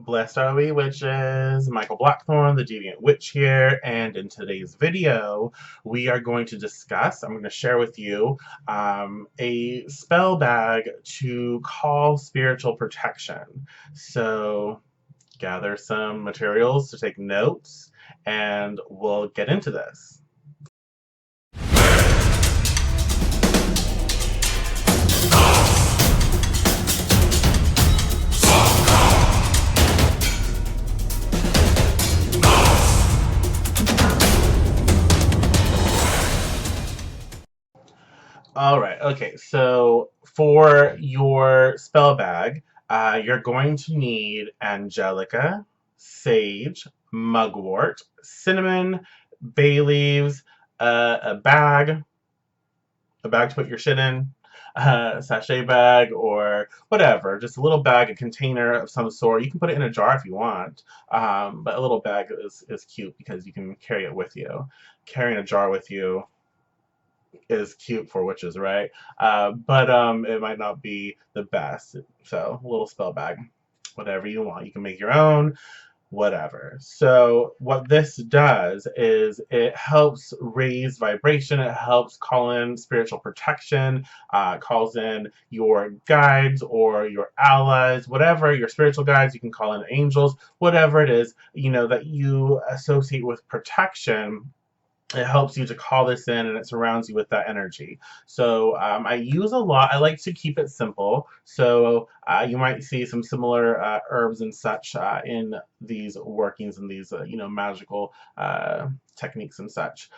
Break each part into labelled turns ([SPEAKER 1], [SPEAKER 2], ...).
[SPEAKER 1] Blessed are we witches, Michael Blackthorn, the Deviant Witch here, and in today's video, we are going to discuss, I'm going to share with you a spell bag to call spiritual protection. So gather some materials to take notes, and we'll get into this. All right. Okay. So for your spell bag, you're going to need angelica, sage, mugwort, cinnamon, bay leaves, a bag to put your shit in, a sachet bag or whatever, just a little bag, a container of some sort. You can put it in a jar if you want, but a little bag is cute because you can carry it with you. Carrying a jar with you is cute for witches, right? But it might not be the best. So a little spell bag, whatever you want. You can make your own, whatever. So what this does is it helps raise vibration. It helps call in spiritual protection, calls in your guides or your allies, whatever, your spiritual guides. You can call in angels, whatever it is, that you associate with protection. It helps you to call this in and it surrounds you with that energy. So I use a lot. I like to keep it simple. So you might see some similar herbs and such in these workings and these magical techniques and such,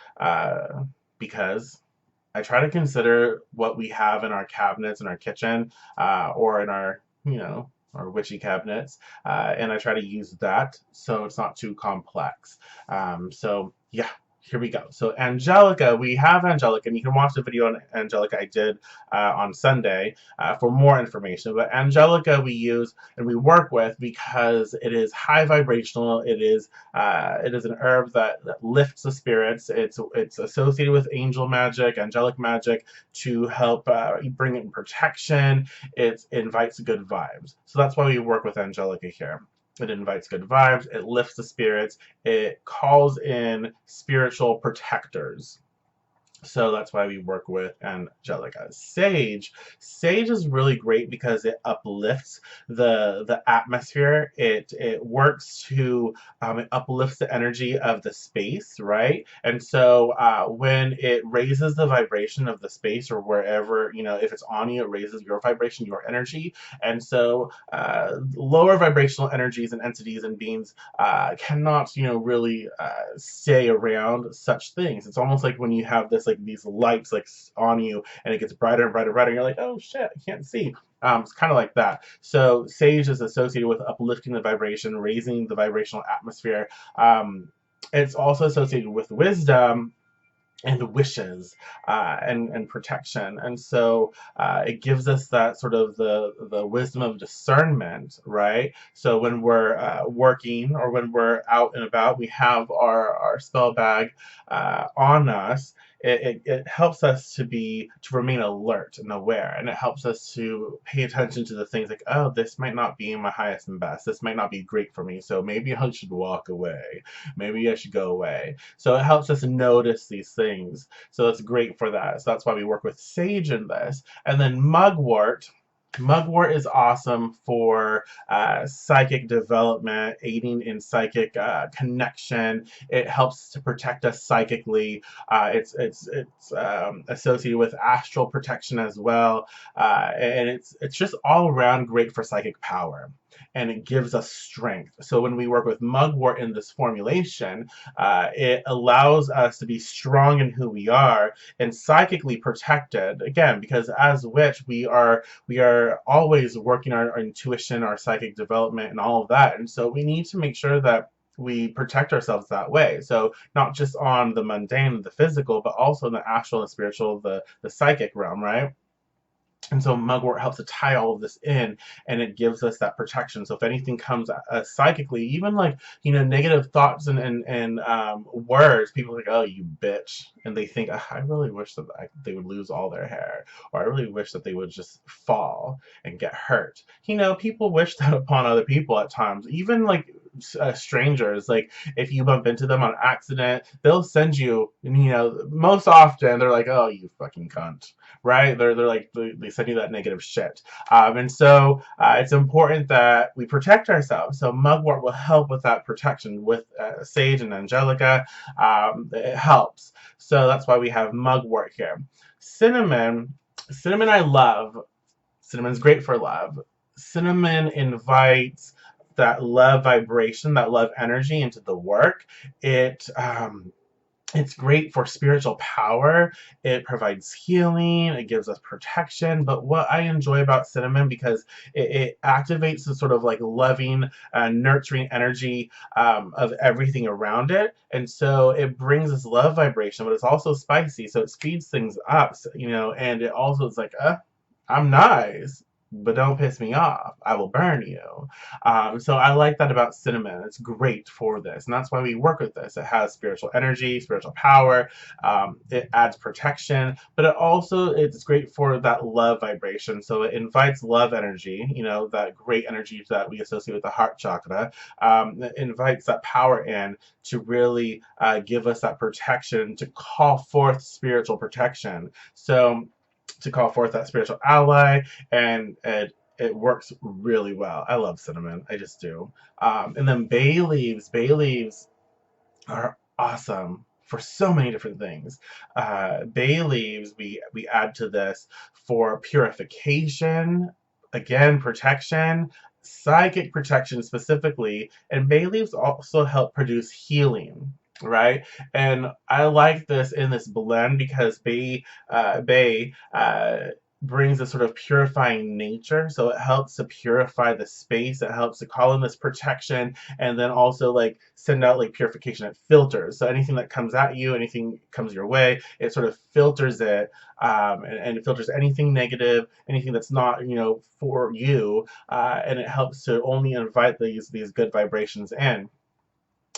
[SPEAKER 1] because I try to consider what we have in our cabinets in our kitchen, or in our our witchy cabinets, and I try to use that so it's not too complex. So yeah, here we go. So Angelica, we have Angelica, and you can watch the video on Angelica I did on Sunday for more information. But Angelica we use and we work with because it is high vibrational. It is an herb that lifts the spirits. It's associated with angel magic, angelic magic to help bring in protection. It invites good vibes. So that's why we work with Angelica here. It invites good vibes, it lifts the spirits, it calls in spiritual protectors. So that's why we work with Angelica. Sage is really great because it uplifts the atmosphere. It works to it uplifts the energy of the space, right? And so when it raises the vibration of the space or wherever, if it's on you, it raises your vibration, your energy. And so lower vibrational energies and entities and beings cannot, really stay around such things. It's almost like when you have this like these lights like on you and it gets brighter and brighter and brighter and you're like, oh shit, I can't see. It's kind of like that. So sage is associated with uplifting the vibration, raising the vibrational atmosphere. It's also associated with wisdom and wishes, and protection, and so it gives us that sort of the wisdom of discernment, right? So when we're working or when we're out and about, we have our spell bag on us. It helps us to remain alert and aware, and it helps us to pay attention to the things like, oh, this might not be my highest and best, this might not be great for me, so maybe I should walk away, maybe I should go away. So it helps us notice these things. So it's great for that. So that's why we work with sage in this. And then mugwort. Mugwort is awesome for psychic development, aiding in psychic connection. It helps to protect us psychically. It's associated with astral protection as well, and it's just all around great for psychic power. And it gives us strength. So when we work with mugwort in this formulation, it allows us to be strong in who we are and psychically protected. Again, because as a witch, we are always working our intuition, our psychic development, and all of that. And so we need to make sure that we protect ourselves that way. So not just on the mundane, the physical, but also in the astral and spiritual, the psychic realm, right? And so mugwort helps to tie all of this in, and it gives us that protection. So if anything comes psychically, even like negative thoughts and words, people are like, "Oh, you bitch," and they think, "I really wish that they would lose all their hair, or I really wish that they would just fall and get hurt." People wish that upon other people at times, even like strangers. Like if you bump into them on accident, they'll send you. Most often they're like, "Oh, you fucking cunt." Right? They're like they send you that negative shit, and so it's important that we protect ourselves. So mugwort will help with that protection with sage and angelica. It helps. So that's why we have mugwort here. Cinnamon, cinnamon I love. Cinnamon's great for love. Cinnamon invites that love vibration, that love energy into the work. It's great for spiritual power. It provides healing. It gives us protection. But what I enjoy about cinnamon, because it activates the sort of like loving, nurturing energy of everything around it. And so it brings this love vibration, but it's also spicy. So it speeds things up, and it also is like, I'm nice, but don't piss me off. I will burn you. So I like that about cinnamon. It's great for this, and that's why we work with this. It has spiritual energy, spiritual power. It adds protection, but it's great for that love vibration. So it invites love energy. That great energy that we associate with the heart chakra. It invites that power in to really give us that protection, to call forth spiritual protection. So to call forth that spiritual ally, and it works really well. I love cinnamon, I just do. And then bay leaves. Bay leaves are awesome for so many different things. Bay leaves we add to this for purification, again protection, psychic protection specifically, and bay leaves also help produce healing. Right, and I like this in this blend because bay brings a sort of purifying nature, so it helps to purify the space. It helps to call in this protection, and then also like send out like purification. It filters, so anything that comes at you, anything comes your way, it sort of filters it, and it filters anything negative, anything that's not for you, and it helps to only invite these good vibrations in.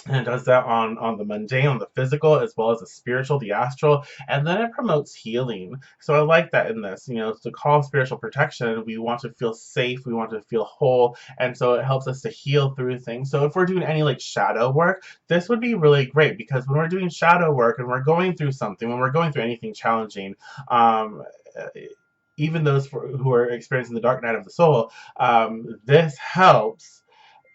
[SPEAKER 1] And it does that on the mundane, on the physical, as well as the spiritual, the astral, and then it promotes healing. So I like that in this. To call spiritual protection, we want to feel safe, we want to feel whole, and so it helps us to heal through things. So if we're doing any like shadow work, this would be really great, because when we're doing shadow work and we're going through something, when we're going through anything challenging, um, even those who are experiencing the dark night of the soul, this helps,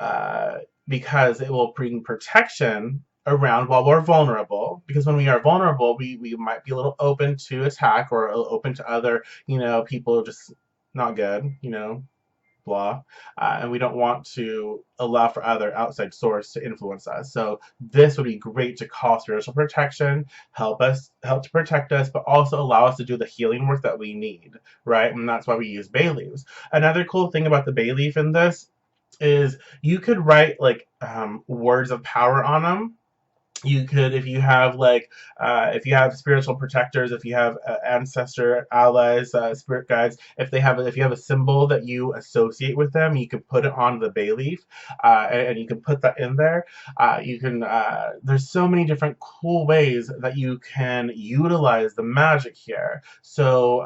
[SPEAKER 1] uh, because it will bring protection around while we're vulnerable. Because when we are vulnerable, we might be a little open to attack, or open to other, people just not good, blah. And we don't want to allow for other outside source to influence us. So this would be great to call spiritual protection, help to protect us, but also allow us to do the healing work that we need, right? And that's why we use bay leaves. Another cool thing about the bay leaf in this is you could write like words of power on them. You could, if you have like if you have spiritual protectors, if you have ancestor allies, spirit guides, if you have a symbol that you associate with them, you can put it on the bay leaf, and you can put that in there. You can There's so many different cool ways that you can utilize the magic here. So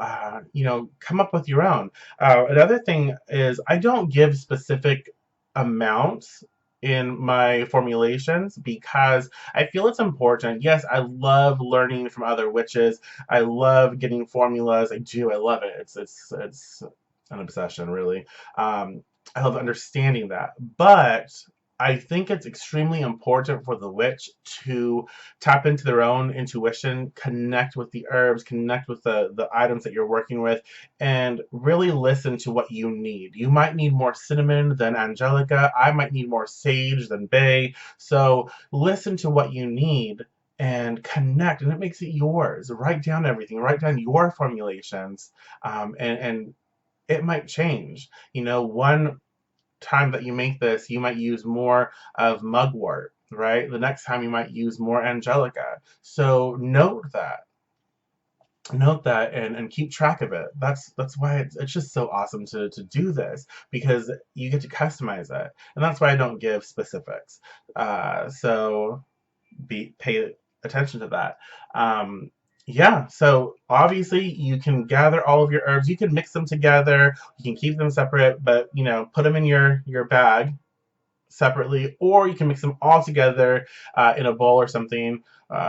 [SPEAKER 1] come up with your own. Another thing is, I don't give specific amounts in my formulations, because I feel it's important. Yes, I love learning from other witches. I love getting formulas. I do. I love it. It's an obsession, really. I love understanding that, but I think it's extremely important for the witch to tap into their own intuition, connect with the herbs, connect with the items that you're working with, and really listen to what you need. You might need more cinnamon than angelica. I might need more sage than bay. So listen to what you need and connect, and it makes it yours. Write down everything. Write down your formulations, and it might change. One time that you make this, you might use more of mugwort, right? The next time you might use more angelica. So note that. note that and keep track of it. That's why it's just so awesome to do this, because you get to customize it, and that's why I don't give specifics. So be pay attention to that. Um, yeah, so obviously you can gather all of your herbs. You can mix them together. You can keep them separate, but put them in your bag separately, or you can mix them all together in a bowl or something,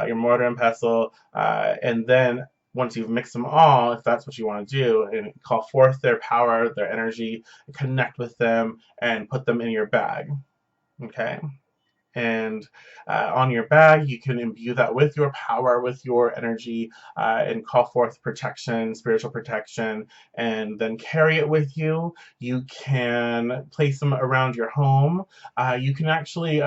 [SPEAKER 1] your mortar and pestle, and then once you've mixed them all, if that's what you want to do, and call forth their power, their energy, connect with them, and put them in your bag. Okay, and on your bag you can imbue that with your power, with your energy, and call forth protection, spiritual protection, and then carry it with you. You can place them around your home. You can actually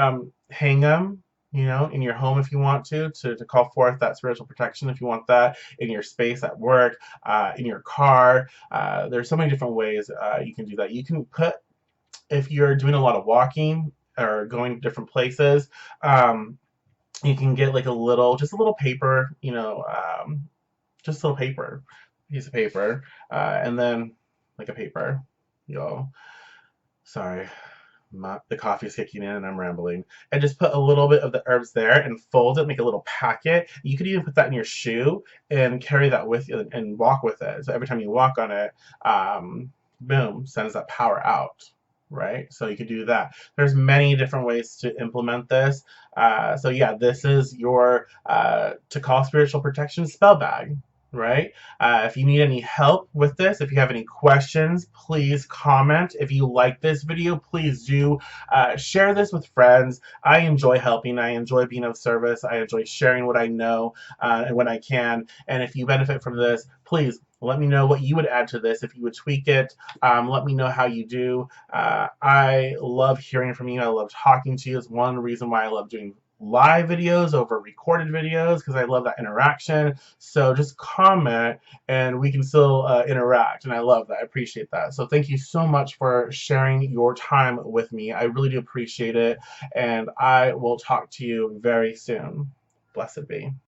[SPEAKER 1] hang them, in your home if you want to call forth that spiritual protection, if you want that in your space at work, in your car. There's so many different ways you can do that. You can put, if you're doing a lot of walking or going to different places, um, you can get like just a little paper, just a little paper, piece of paper, and then like a paper, yo, sorry, the coffee's kicking in and I'm rambling. And just put a little bit of the herbs there and fold it, make a little packet. You could even put that in your shoe and carry that with you and walk with it. So every time you walk on it, boom, sends that power out. Right, so you could do that. There's many different ways to implement this. So yeah, this is your to call spiritual protection spell bag. Right. If you need any help with this, if you have any questions, please comment. If you like this video, please do share this with friends. I enjoy helping. I enjoy being of service. I enjoy sharing what I know and when I can. And if you benefit from this, please let me know what you would add to this, if you would tweak it. Let me know how you do. I love hearing from you. I love talking to you. It's one reason why I love doing live videos over recorded videos, because I love that interaction. So just comment and we can still interact, and I love that. I appreciate that. So thank you so much for sharing your time with me. I really do appreciate it, and I will talk to you very soon. Blessed be.